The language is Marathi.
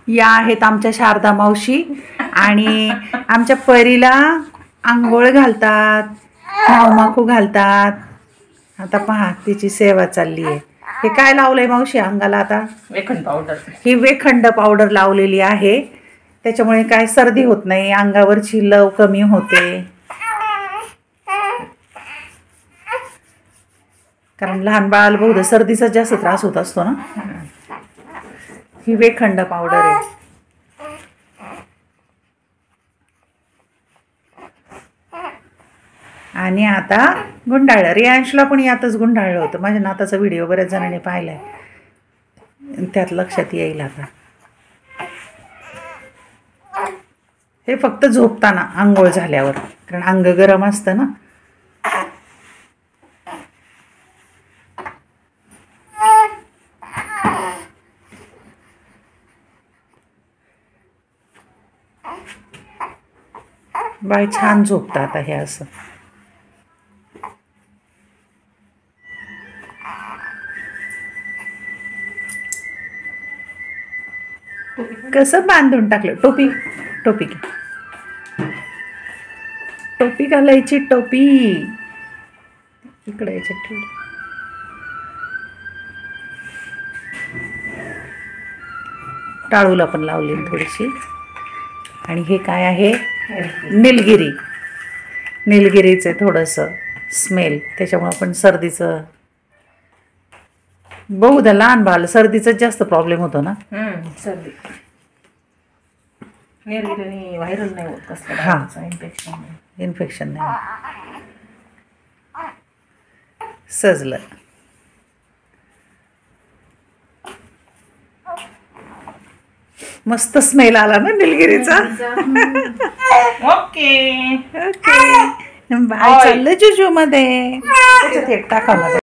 या आहेत आमच्या शारदा मावशी आणि आमच्या परीला आंघोळ घालतात, माखू घालतात. आता पहा तिची सेवा चालली आहे. हे काय लावलंय मावशी अंगाला आता? वेखंड पावडर. ही वेखंड पावडर लावलेली आहे, त्याच्यामुळे काय सर्दी होत नाही, अंगावरची लव कमी होते. कारण लहान बाळाला बहुधा सर्दीचा जास्त त्रास होत असतो ना. ही वेखंड पावडर आहे. आणि आता गुंडाळलं. रियांशला पण यातच गुंडाळलं होतं. माझ्या नाताचा व्हिडिओ बऱ्याच जणांनी पाहिलाय, त्यात लक्षात येईल. आता हे फक्त झोपताना आंघोळ झाल्यावर, कारण अंग गरम असतं ना. बाय छान झोपतं आता हे असं. कसं बांधून टाकलं. टोपी टोपी टोपी घालायची. टोपी इकडे याच्यात ठेवली. टाळूला पण लावली थोडीशी. आणि हे काय आहे? निलगिरी. निलगिरीचं थोडंसं स्मेल, त्याच्यामुळं पण सर्दीचं बहुधा लहान बाळ सर्दीचाच जास्त प्रॉब्लेम होतो ना. सर्दी निलगिरी व्हायरल नाही होत कसलं. हां, इन्फेक्शन नाही. सजलं. मस्त स्मेल आला ना निलगिरीचा. Okay okay. बाय चाललं जुजू मध्ये. टाका.